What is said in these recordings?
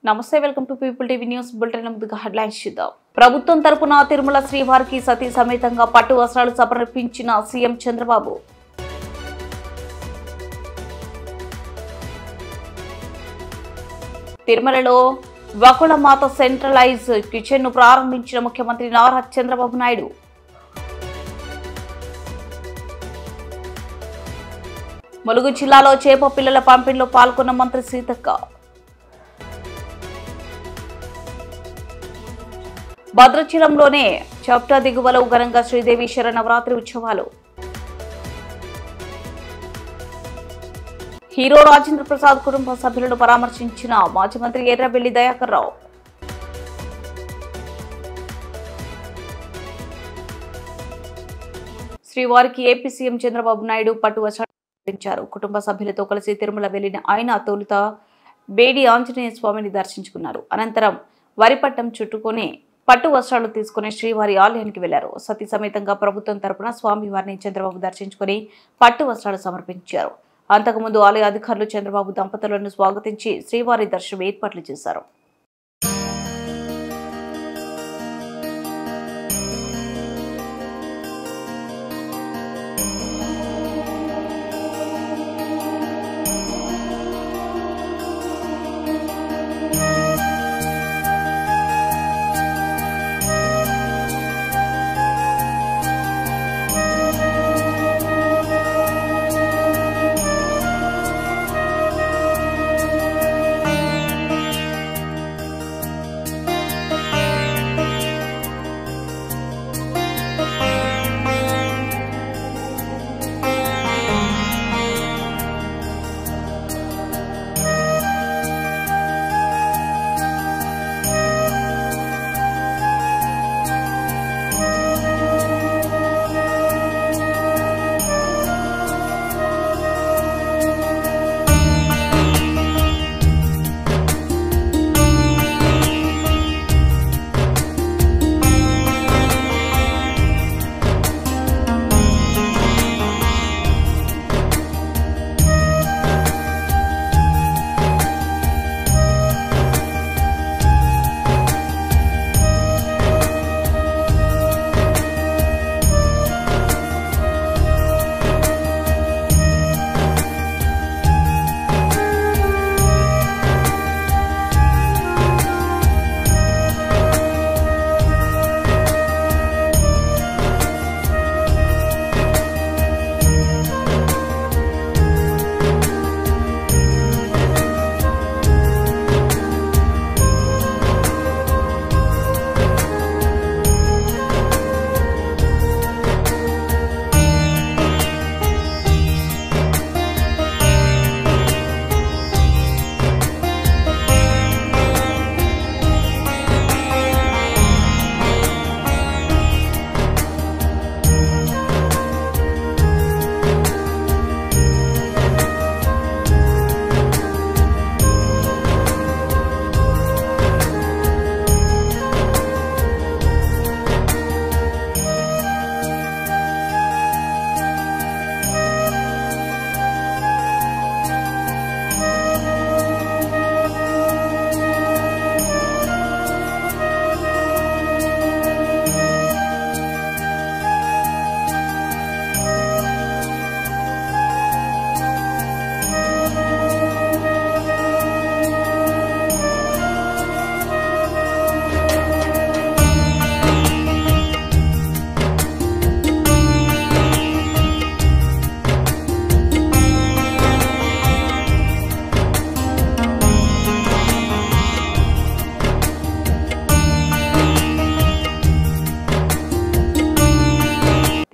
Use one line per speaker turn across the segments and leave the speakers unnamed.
నమస్తే welcome to people TV news bulletin ముందుగా headlines చూద్దాం. ప్రభుత్వం తరపున తిరుమల శ్రీవారికి సతీ సమేతంగా పట్టు వస్త్రాలు సమర్పించిన సీఎం చంద్రబాబు. తిరుమలలో వకుళమాత సెంట్రలైజ్ కిచెన్ ను ప్రారంభించిన ముఖ్యమంత్రి నారా చంద్రబాబు నాయుడు. ములుగు జిల్లాలో చేప పిల్లల పంపిణీలో పాల్గొన్న మంత్రి సీతక్క. భద్రాచలంలోనే చప్టా దిగువలో ఘనంగా శ్రీదేవి శరన్నవరాత్రి ఉత్సవాలు. హీరో రాజేంద్ర ప్రసాద్ కుటుంబ సభ్యులను పరామర్శించిన మాజీ మంత్రి ఎర్రబెల్లి దయాకర్ రావు. శ్రీవారికి ఏపీ సీఎం చంద్రబాబు నాయుడు పట్టు వస్త్రాలు సమర్పించారు. కుటుంబ సభ్యులతో కలిసి తిరుమల వెళ్లిన ఆయన తొలుత బేడి ఆంజనేయ స్వామిని దర్శించుకున్నారు. అనంతరం వరిపట్టం చుట్టుకొని పట్టు వస్త్రాలు తీసుకుని శ్రీవారి ఆలయానికి వెళ్లారు. సతీ సమేతంగా ప్రభుత్వం తరపున స్వామివారిని చంద్రబాబు దర్శించుకుని పట్టు వస్త్రాలు సమర్పించారు. అంతకుముందు ఆలయ అధికారులు చంద్రబాబు దంపతులను స్వాగతించి శ్రీవారి దర్శనం ఏర్పాట్లు చేశారు.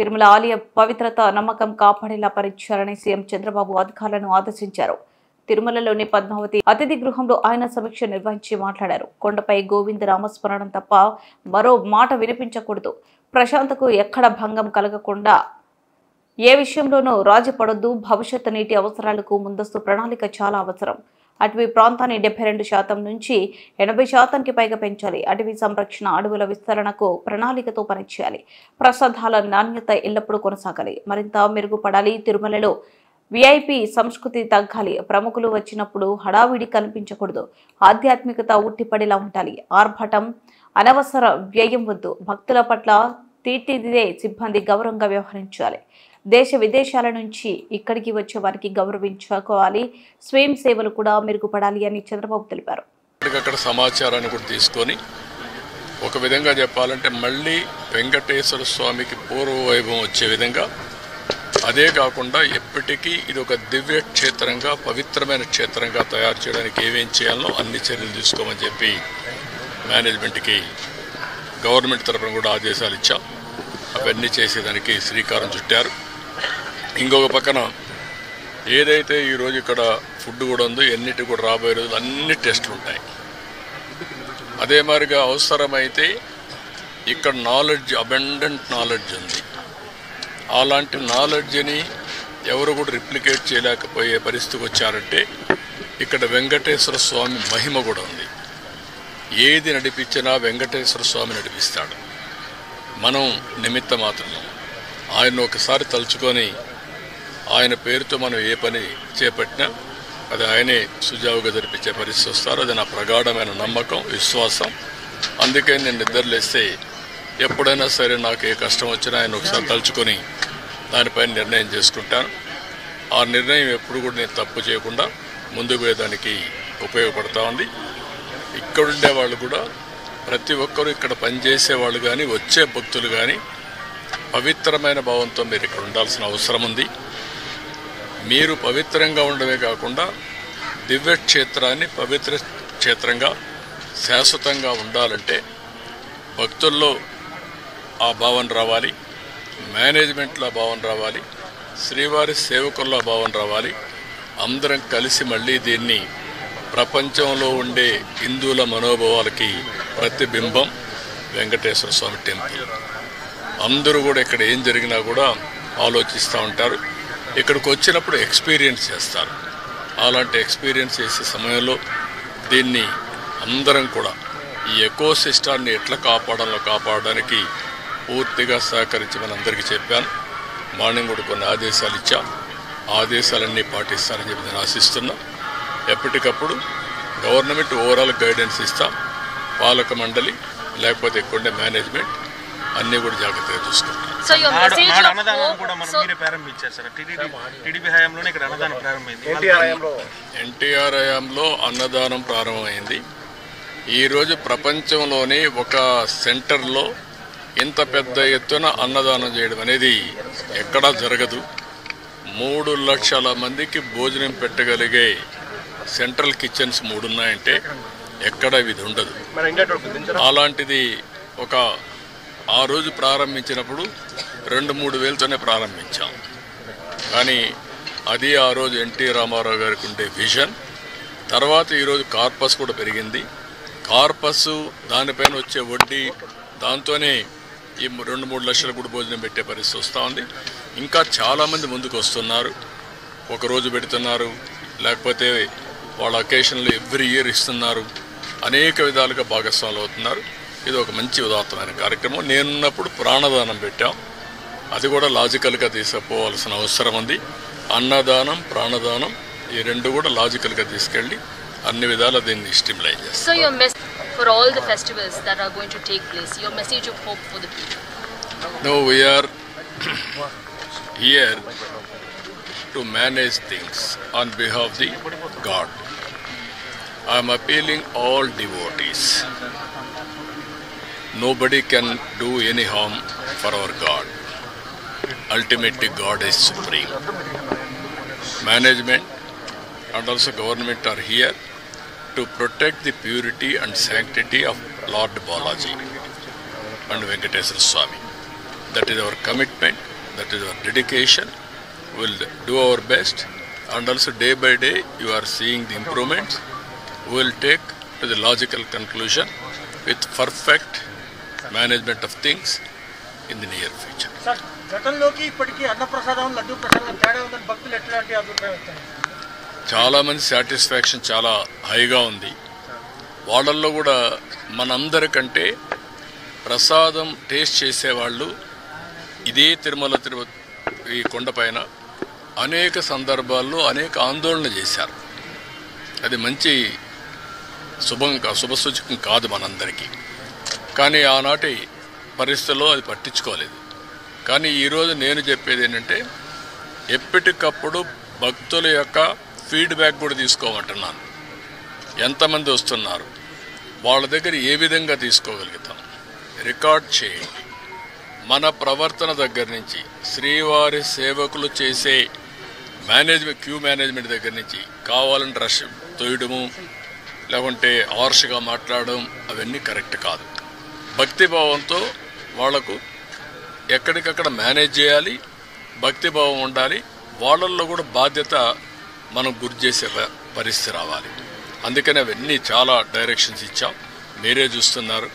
తిరుమల ఆలయ పవిత్రత నమ్మకం కాపాడేలా పరీక్షాలని సీఎం చంద్రబాబు అధికారులను ఆదేశించారు. తిరుమలలోని పద్మావతి అతిథి గృహంలో ఆయన సమీక్ష నిర్వహించి మాట్లాడారు. కొండపై గోవింద నామస్మరణం తప్ప మరో మాట వినిపించకూడదు. ప్రశాంతకు ఎక్కడ భంగం కలగకుండా ఏ విషయంలోనూ రాజీ పడొద్దు. భవిష్యత్తు నీటి అవసరాలకు ముందస్తు ప్రణాళిక చాలా అవసరం. అటవీ ప్రాంతాన్ని 72% నుంచి 80%కి పైగా పెంచాలి. అటవీ సంరక్షణ, అడవుల విస్తరణకు ప్రణాళికతో పనిచేయాలి. ప్రసాదాల నాణ్యత ఎల్లప్పుడూ కొనసాగాలి, మరింత మెరుగుపడాలి. తిరుమలలో విఐపి సంస్కృతి తగ్గాలి. ప్రముఖులు వచ్చినప్పుడు హడావిడి కనిపించకూడదు. ఆధ్యాత్మికత ఉట్టిపడేలా ఉండాలి. ఆర్భాటం, అనవసర వ్యయం వద్దు. భక్తుల పట్ల తీర్చిదిద్దే సిబ్బంది గౌరవంగా వ్యవహరించాలి. దేశ విదేశాల నుంచి ఇక్కడికి వచ్చే వారికి గౌరవించుకోవాలి. స్వయం సేవలు కూడా మెరుగుపడాలి అని చంద్రబాబు తెలిపారు.
అక్కడ సమాచారాన్ని కూడా తీసుకొని ఒక విధంగా చెప్పాలంటే మళ్ళీ వెంకటేశ్వర స్వామికి పూర్వ వైభవం వచ్చే విధంగా, అదే కాకుండా ఎప్పటికీ ఇది ఒక దివ్య క్షేత్రంగా, పవిత్రమైన క్షేత్రంగా తయారు చేయడానికి ఏమేం చేయాలో అన్ని చర్యలు తీసుకోమని చెప్పి మేనేజ్మెంట్కి గవర్నమెంట్ తరఫున కూడా ఆదేశాలు ఇచ్చాం. అవన్నీ చేసేదానికి శ్రీకారం చుట్టారు. ఇంకొక పక్కన ఏదైతే ఈరోజు ఇక్కడ ఫుడ్ కూడా ఉందో ఎన్నిటి కూడా రాబోయే రోజులు అన్ని టెస్టులు ఉంటాయి. అదే మాదిరిగా అవసరమైతే ఇక్కడ నాలెడ్జ్, అబెండెంట్ నాలెడ్జ్ ఉంది. అలాంటి నాలెడ్జ్ని ఎవరు కూడా రిప్లికేట్ చేయలేకపోయే పరిస్థితికి వచ్చారంటే ఇక్కడ వెంకటేశ్వర స్వామి మహిమ కూడా ఉంది. ఏది నడిపించినా వెంకటేశ్వర స్వామి నడిపిస్తాడు. మనం నిమిత్త మాత్రం. ఆయన ఒకసారి తలుచుకొని ఆయన పేరుతో మనం ఏ పని చేపట్టినా అది ఆయనే సుజావుగా జరిపించే పరిస్థితి వస్తారు. అది నా ప్రగాఢమైన నమ్మకం, విశ్వాసం. అందుకే నేను నిద్రలేస్తే ఎప్పుడైనా సరే నాకు ఏ కష్టం వచ్చినా ఆయన ఒకసారి తలుచుకొని దానిపైన నిర్ణయం చేసుకుంటాను. ఆ నిర్ణయం ఎప్పుడు కూడా నేను తప్పు చేయకుండా ముందుకు పోయేదానికి ఉపయోగపడతా ఉంది. ఇక్కడుండే వాళ్ళు కూడా ప్రతి ఒక్కరూ ఇక్కడ పనిచేసే వాళ్ళు కానీ వచ్చే భక్తులు కానీ పవిత్రమైన భావంతో మీరు ఇక్కడ ఉండాల్సిన అవసరం ఉంది. మీరు పవిత్రంగా ఉండడమే కాకుండా దివ్య క్షేత్రాన్ని పవిత్ర క్షేత్రంగా శాశ్వతంగా ఉండాలంటే భక్తుల్లో ఆ భావన రావాలి, మేనేజ్మెంట్లో ఆ భావన రావాలి, శ్రీవారి సేవకుల్లో ఆ భావన రావాలి. అందరం కలిసి మళ్ళీ దీన్ని ప్రపంచంలో ఉండే హిందువుల మనోభావాలకి ప్రతిబింబం వెంకటేశ్వర స్వామి టెంపుల్. అందరూ కూడా ఇక్కడ ఏం జరిగినా కూడా ఆలోచిస్తూ ఉంటారు. ఇక్కడికి వచ్చినప్పుడు ఎక్స్పీరియన్స్ చేస్తారు. అలాంటి ఎక్స్పీరియన్స్ చేసే సమయంలో దీన్ని అందరం కూడా ఈ ఎకో సిస్టాన్ని ఎట్లా కాపాడడానికి పూర్తిగా సహకరించమని అందరికీ చెప్పాను. మార్నింగ్ కూడా కొన్ని ఆదేశాలు ఇచ్చాం. ఆదేశాలన్నీ పాటిస్తారని చెప్పి నేను ఆశిస్తున్నా. ఎప్పటికప్పుడు గవర్నమెంట్ ఓవరాల్ గైడెన్స్ ఇస్తాం. పాలక మండలి లేకపోతే ఎక్కువ మేనేజ్మెంట్ అన్నీ కూడా జాగ్రత్తగా చూసుకుంటాం. ఎన్టీఆర్ హయాంలో అన్నదానం ప్రారంభమైంది. ఈరోజు ప్రపంచంలోనే ఒక సెంటర్లో ఇంత పెద్ద ఎత్తున అన్నదానం చేయడం అనేది ఎక్కడా జరగదు. 3 లక్షల మందికి భోజనం పెట్టగలిగే సెంట్రల్ కిచెన్స్ 3 ఉన్నాయంటే ఎక్కడ ఇది ఉండదు. అలాంటిది ఒక ఆ రోజు ప్రారంభించినప్పుడు 2-3 వేలతోనే ప్రారంభించాం. కానీ అది ఆ రోజు ఎన్టీ రామారావు గారికి ఉండే విజన్. తర్వాత ఈరోజు కార్పస్ కూడా పెరిగింది. కార్పస్ దానిపైన వచ్చే వడ్డీ దాంతోనే ఈ 2-3 లక్షల కూడా భోజనం పెట్టే పరిస్థితి వస్తూ ఉంది. ఇంకా చాలామంది ముందుకు వస్తున్నారు. ఒకరోజు పెడుతున్నారు, లేకపోతే వాళ్ళ అకేషన్లు ఎవ్రీ ఇయర్ ఇస్తున్నారు. అనేక విధాలుగా భాగస్వాములు అవుతున్నారు. ఇది ఒక మంచి ఉదాత్తమైన కార్యక్రమం. నేనున్నప్పుడు ప్రాణదానం పెట్టాం. అది కూడా లాజికల్గా తీసుకుపోవాల్సిన అవసరం ఉంది. అన్నదానం, ప్రాణదానం ఈ 2 కూడా లాజికల్గా తీసుకెళ్ళి అన్ని విధాల దీన్ని స్టిమ్యులేట్ చేస్తాం.
So your message for all the festivals that are going to take place, your message of hope for the people.
No, we are here to manage things on behalf of the God. I am appealing all devotees. Nobody can do any harm for our God. Ultimately, God is supreme. Management and also government are here to protect the purity and sanctity of Lord Balaji and Venkateswara Swami. That is our commitment, that is our dedication. We will do our best, and also day by day you are seeing the improvements. We will take to the logical conclusion with perfect management of things in the near future.
Sir, గతంలోకి ఇప్పటికీ అన్నప్రసాదం, లడ్డూ ప్రసాదం తేడా ఉందని భక్తులు ఎట్లాంటి అభిప్రాయం వస్తుంది?
చాలామంది సాటిస్ఫాక్షన్ చాలా హైగా ఉంది. వాళ్ళల్లో కూడా మనందరికంటే ప్రసాదం టేస్ట్ చేసేవాళ్ళు ఇదే తిరుమల ఈ కొండపైన అనేక సందర్భాల్లో అనేక ఆందోళన చేశారు. అది మంచి శుభసూచకం కాదు మనందరికీ. కానీ ఆనాటి పరిస్థితుల్లో అది పట్టించుకోలేదు. కానీ ఈరోజు నేను చెప్పేది ఏంటంటే ఎప్పటికప్పుడు భక్తుల యొక్క ఫీడ్బ్యాక్ కూడా తీసుకోమంటున్నాను. ఎంతమంది వస్తున్నారు, వాళ్ళ దగ్గర ఏ విధంగా తీసుకోగలుగుతాం రికార్డ్ చేయండి. మన ప్రవర్తన దగ్గర నుంచి శ్రీవారి సేవకులు చేసే క్యూ మేనేజ్మెంట్ దగ్గర నుంచి కావాలని రష్ తోయడము లేకుంటే హార్ష్గా మాట్లాడడం అవన్నీ కరెక్ట్ కాదు. భక్తిభావంతో వాళ్లకు ఎక్కడికక్కడ మేనేజ్ చేయాలి, భక్తిభావం ఉండాలి. వాళ్ళల్లో కూడా బాధ్యత మనం గుర్తు చేసే పరిస్థితి రావాలి. అందుకని అవన్నీ చాలా డైరెక్షన్స్ ఇచ్చాం. మీరే చూస్తున్నారు,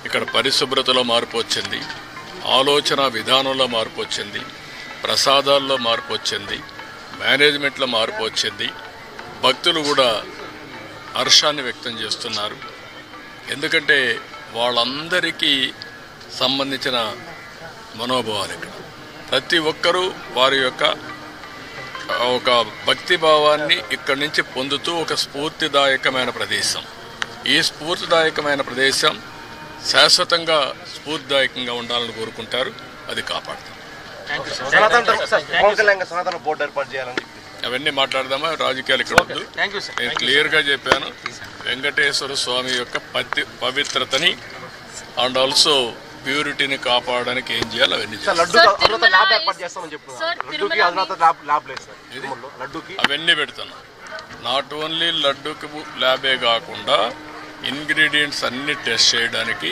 ఇక్కడ పరిశుభ్రతలో మార్పు వచ్చింది, ఆలోచన విధానంలో మార్పు వచ్చింది, ప్రసాదాల్లో మార్పు వచ్చింది, మేనేజ్మెంట్లో మార్పు వచ్చింది. భక్తులు కూడా హర్షాన్ని వ్యక్తం చేస్తున్నారు. ఎందుకంటే వాళ్ళందరికీ సంబంధించిన మనోభావాలు ఇక్కడ ప్రతి ఒక్కరూ వారి యొక్క ఒక భక్తిభావాన్ని ఇక్కడి నుంచి పొందుతూ ఒక స్ఫూర్తిదాయకమైన ప్రదేశం. ఈ స్ఫూర్తిదాయకమైన ప్రదేశం శాశ్వతంగా స్ఫూర్తిదాయకంగా ఉండాలని కోరుకుంటారు. అది కాపాడుతాం. అవన్నీ మాట్లాడదామా, రాజకీయాలు ఇక్కడ వద్దు. నేను క్లియర్గా చెప్పాను, వెంకటేశ్వర స్వామి యొక్క పవిత్రతని అండ్ ఆల్సో ప్యూరిటీని కాపాడడానికి ఏం చేయాలి అవన్నీ అవన్నీ పెడుతున్నాం. నాట్ ఓన్లీ లడ్డూకి ల్యాబే కాకుండా ఇంగ్రీడియంట్స్ అన్ని టెస్ట్ చేయడానికి,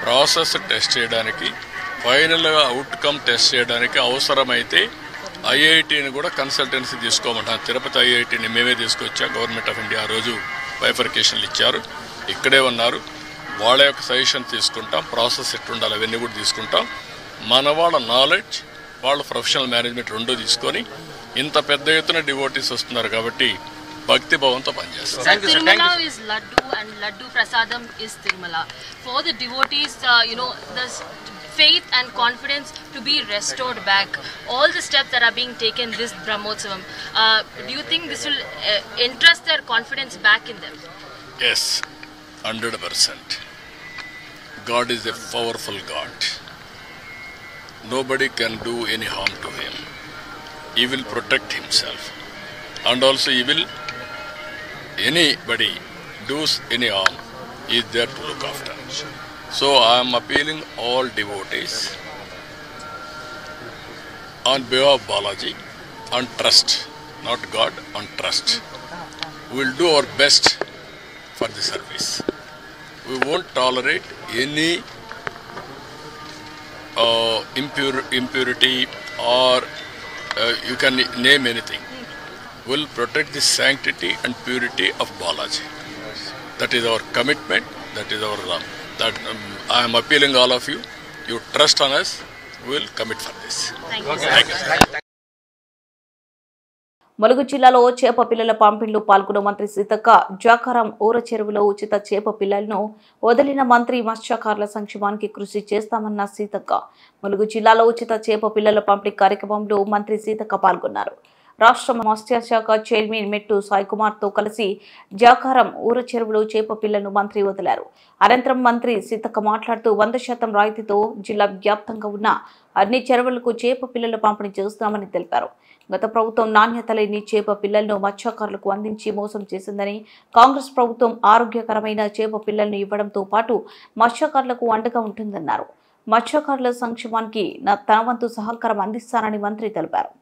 ప్రాసెస్ టెస్ట్ చేయడానికి, ఫైనల్గా అవుట్కమ్ టెస్ట్ చేయడానికి అవసరమైతే ఐఐటిని కూడా కన్సల్టెన్సీ తీసుకోమంటాం. తిరుపతి ఐఐటిని మేమే తీసుకొచ్చాం. గవర్నమెంట్ ఆఫ్ ఇండియా ఆ రోజు బైఫర్కేషన్లు ఇచ్చారు, ఇక్కడే ఉన్నారు. వాళ్ళ యొక్క సజెషన్ తీసుకుంటాం. ప్రాసెస్ ఎట్లుండాలి అవన్నీ కూడా తీసుకుంటాం. మన వాళ్ళ నాలెడ్జ్, వాళ్ళ ప్రొఫెషనల్ మేనేజ్మెంట్ రెండూ తీసుకొని ఇంత పెద్ద ఎత్తున డివోటీస్ వస్తున్నారు కాబట్టి భక్తి భావంతో పనిచేస్తాం.
Tirumala is Laddu and Laddu Prasadam is Tirumala. For the devotees, there's faith and confidence to be restored back. All the steps that are being taken this Brahmotsavam, do you think this will entrust their confidence back in them?
Yes, 100%. God is a powerful God. Nobody can do any harm to him. He will protect himself. And also anybody does any harm, he is there to look after. So I am appealing all devotees on behalf of Balaji, on trust, not God, on trust. We will do our best for the service. We won't tolerate any impurity or you can name anything. We will protect the sanctity and purity of Balaji. That is our commitment. That is our I am appealing all of you. You trust on us. We will commit for this.
Thank you.
Thank you.
Mulugu జిల్లాలో చేప పిల్లల పంపిణీలో పాల్గొన్న మంత్రి సీతక్క జాకారం ఊర చెరువులో ఉచిత చేప పిల్లలను వదిలిన మంత్రి మత్స్యకారుల సంక్షేమానికి కృషి చేస్తామన్న సీతక్క. ములుగు జిల్లాలో ఉచిత చేప పిల్లల పంపిణీ కార్యక్రమంలో మంత్రి సీతక్క పాల్గొన్నారు. రాష్ట్ర మత్స్యశాఖ చైర్మన్ మెట్టు సాయికుమార్తో కలిసి జాకారం ఊర చెరువులో చేప పిల్లలను మంత్రి వదిలారు. అనంతరం మంత్రి సీతక్క మాట్లాడుతూ 100% రాయితీతో జిల్లా వ్యాప్తంగా ఉన్న అన్ని చెరువులకు చేప పిల్లల పంపిణీ చేస్తామని తెలిపారు. గత ప్రభుత్వం నాణ్యత లేని చేప పిల్లలను మత్స్యకారులకు అందించి మోసం చేసిందని, కాంగ్రెస్ ప్రభుత్వం ఆరోగ్యకరమైన చేప పిల్లలను ఇవ్వడంతో పాటు మత్స్యకారులకు అండగా ఉంటుందన్నారు. మత్స్యకారుల సంక్షేమానికి తన వంతు సహకారం అందిస్తానని మంత్రి తెలిపారు.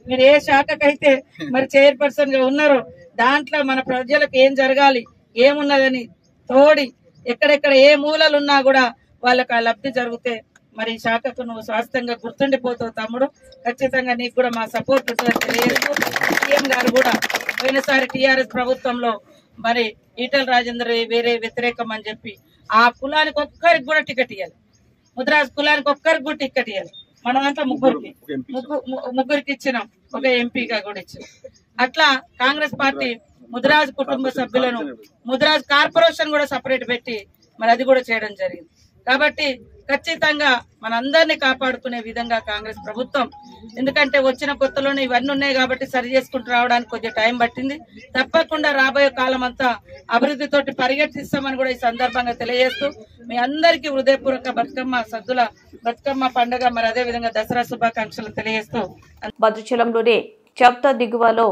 మీరు ఏ శాఖకైతే మరి చైర్పర్సన్ గా ఉన్నారో దాంట్లో మన ప్రజలకు ఏం జరగాలి ఏమున్నదని తోడి ఎక్కడెక్కడ ఏ మూలలున్నా కూడా వాళ్ళకి ఆ లబ్ధి జరిగితే మరి ఈ శాఖకు నువ్వు శాస్త్రంగా గుర్తుండిపోతావు తమ్ముడు. ఖచ్చితంగా నీకు కూడా మా సపోర్ట్ తెలియజేస్తూ సీఎం గారు కూడా పోయినసారి టీఆర్ఎస్ ప్రభుత్వంలో మరి ఈటల రాజేందర్ వేరే వ్యతిరేకం అని చెప్పి ఆ కులానికి ఒక్కరికి కూడా టికెట్ ఇవ్వాలి, ముద్రాజ్ కులానికి ఒక్కరికి కూడా టికెట్ ఇవ్వాలి. మనమంతా ముగ్గురికి ఇచ్చినాం, ఒక ఎంపీగా కూడా ఇచ్చినాం. అట్లా కాంగ్రెస్ పార్టీ ముద్రాజ్ కుటుంబ సభ్యులను ముద్రాజ్ కార్పొరేషన్ కూడా సపరేట్ పెట్టి మరి అది కూడా చేయడం జరిగింది. కాబట్టి ఖచ్చితంగా మనందరినీ కాపాడుకునే విధంగా కాంగ్రెస్ ప్రభుత్వం, ఎందుకంటే వచ్చిన కొత్తలోనే ఇవన్నీ ఉన్నాయి కాబట్టి సరి చేసుకుంటూ రావడానికి కొద్దిగా టైం పట్టింది. తప్పకుండా రాబోయే కాలం అంతా అభివృద్ధితోటి పరిగెత్తిస్తామని కూడా ఈ సందర్భంగా తెలియజేస్తూ మీ అందరికీ హృదయపూర్వక బతుకమ్మ పండుగ మరి అదే విధంగా దసరా శుభాకాంక్షలు తెలియజేస్తూ
భద్రాచలంలోని చెప్త దిగువలో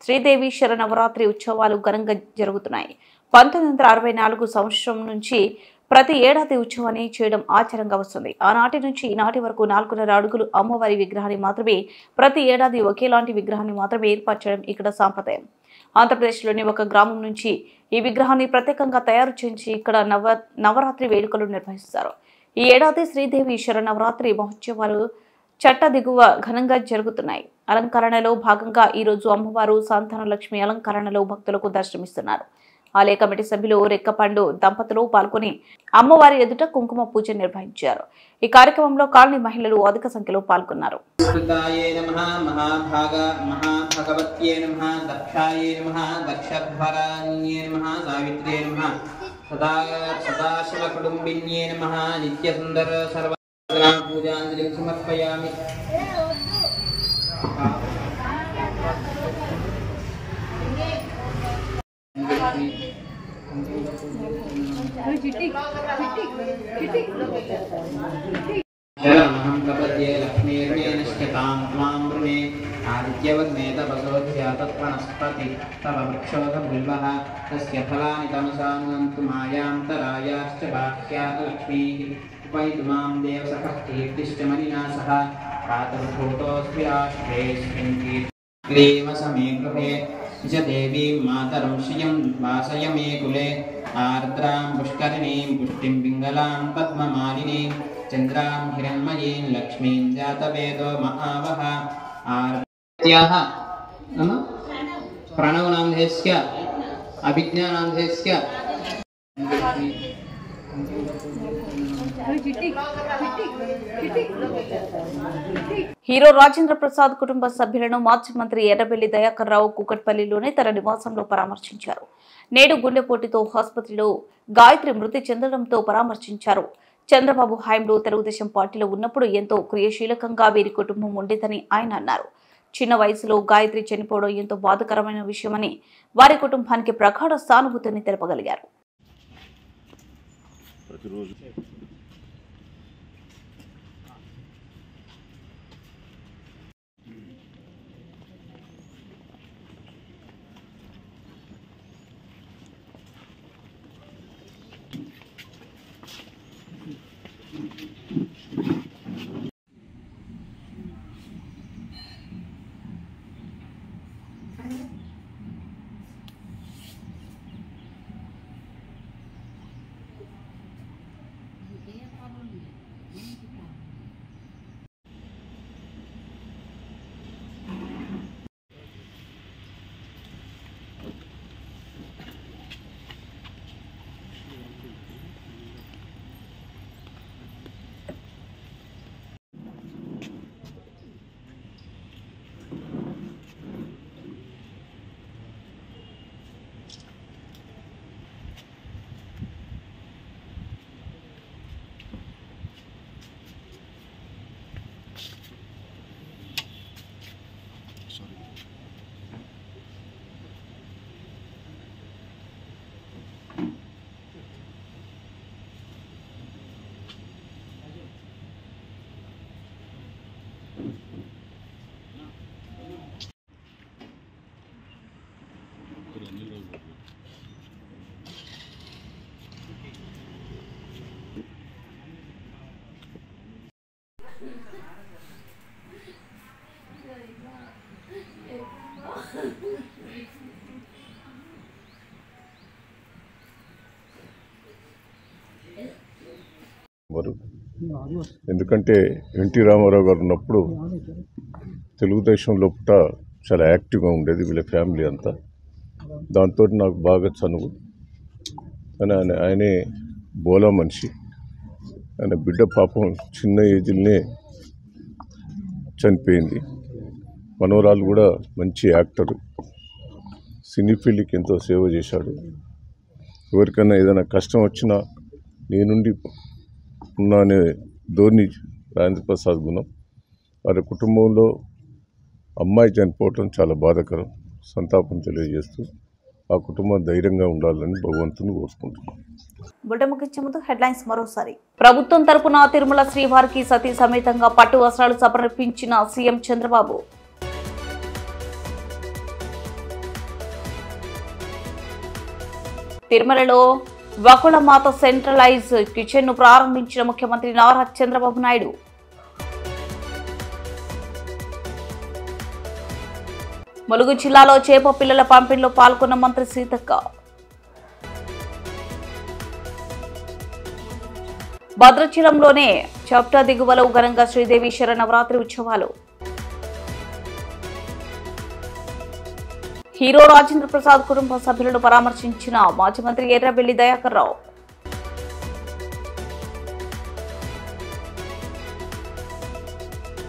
శ్రీదేవి శరన్నవరాత్రి ఉత్సవాలు ఘనంగా జరుగుతున్నాయి. 1964 సంవత్సరం నుంచి ప్రతి ఏడాది ఉత్సవాన్ని చేయడం ఆచారంగా వస్తుంది. ఆనాటి నుంచి ఈనాటి వరకు 4.5 అడుగులు అమ్మవారి విగ్రహాన్ని మాత్రమే ప్రతి ఏడాది ఒకేలాంటి విగ్రహాన్ని మాత్రమే ఏర్పాటు చేయడం ఇక్కడ సాంప్రదాయం. ఆంధ్రప్రదేశ్లోని ఒక గ్రామం నుంచి ఈ విగ్రహాన్ని ప్రత్యేకంగా తయారు చేసి ఇక్కడ నవరాత్రి వేడుకలు నిర్వహిస్తారు. ఈ ఏడాది శ్రీదేవి శరన్నవరాత్రి మహోత్సవాలు చట్ట దిగువ ఘనంగా జరుగుతున్నాయి. అలంకరణలో భాగంగా ఈ రోజు అమ్మవారు సంతాన లక్ష్మి అలంకరణలో భక్తులకు దర్శనమిస్తున్నారు. ఆలయ కమిటీ సభ్యులు రెక్కపండు దంపతులు పాల్గొని అమ్మవారి ఎదుట కుంకుమ పూజ నిర్వహించారు. ఈ కార్యక్రమంలో కాలనీ మహిళలు అధిక సంఖ్యలో పాల్గొన్నారు.
పూజాంజలిం సమర్పయామి. శరణం ప్రపద్యే లక్ష్మీర్ణేనశ్యతాం త్వాం వృణే ఆదిత్యవన్నేత వసోధ్యాతత్వనస్పతి తవ వృక్షోధముల్వః తస్య ఫలాని తమసానునంతు మాయాంతరాయాశ్చ బాహ్యాత్ లక్ష్మీః ఉపైతుమాం దేవసఖః కీర్తిశ్చ మణినా సహ ప్రాతర్భూతోऽస్మి రాష్ట్రేऽస్మిన్ కీర్తిమసమే గృహే च देवीं मातरं श्रियं वासय मे कुले आर्द्रां पुष्करिणीं पुष्टिं पिङ्गलां पद्ममालिनीं चन्द्रां हिरण्मयीं लक्ष्मीं जातवेदो महावः आर्त्याः प्रणवनामधेयस्य अभिज्ञानामधेयस्य
హీరో రాజేంద్ర ప్రసాద్ కుటుంబ సభ్యులను మాజీ మంత్రి ఎర్రబెల్లి దయాకర్ రావు కూకట్పల్లిలోని తన నివాసంలో పరామర్శించారు. నేడు గుండెపోటుతో ఆసుపత్రిలో గాయత్రి మృతి చెందడంతో పరామర్శించారు. చంద్రబాబు హయాంలో తెలుగుదేశం పార్టీలో ఉన్నప్పుడు ఎంతో క్రియాశీలకంగా వీరి కుటుంబం ఉండేదని ఆయన అన్నారు. చిన్న వయసులో గాయత్రి చనిపోవడం ఎంతో బాధాకరమైన విషయమని వారి కుటుంబానికి ప్రగాఢ సానుభూతిని తెలపగలిగారు.
ఎందుకంటే ఎన్టీ రామారావు గారు ఉన్నప్పుడు తెలుగుదేశం లోపల చాలా యాక్టివ్గా ఉండేది వీళ్ళ ఫ్యామిలీ అంతా. దాంతో నాకు బాగా చనువు. కానీ ఆయనే బోలా మనిషి. ఆయన బిడ్డ పాపం చిన్న ఏజ్లోనే చనిపోయింది. మనవరాలు కూడా మంచి యాక్టరు, సినీ ఫీల్డ్కి ఎంతో సేవ చేశాడు. ఎవరికైనా ఏదైనా కష్టం వచ్చినా నేనుండి ఉన్నా అనే ధోరణి రాజేంద్ర ప్రసాద్ గుణం. వారి కుటుంబంలో అమ్మాయి చనిపోవటం చాలా బాధాకరం. సంతాపం తెలియజేస్తూ ఆ కుటుంబం ధైర్యంగా ఉండాలని భగవంతుని కోరుకుంటున్నాను.
బుల్టెన్ ముగించే ముందు హెడ్లైన్స్ మరోసారి. ప్రభుత్వం తరపున తిరుమల శ్రీవారికి సతీ సమేతంగా పట్టు వస్త్రాలు సమర్పించిన సీఎం చంద్రబాబు. తిరుమలలో వకుళమాత సెంట్రలైజ్ కిచెన్ ను ప్రారంభించిన ముఖ్యమంత్రి నారా చంద్రబాబు నాయుడు. ములుగు జిల్లాలో చేప పిల్లల పంపిణీలో పాల్గొన్న మంత్రి సీతక్క. భద్రాచలంలోనే చప్టా దిగువలో ఘనంగా శ్రీదేవి శరన్నవరాత్రి ఉత్సవాలు. హీరో రాజేంద్ర ప్రసాద్ కుటుంబ సభ్యులను పరామర్శించిన మాజీ మంత్రి ఎర్రబెల్లి దయాకర్ రావు.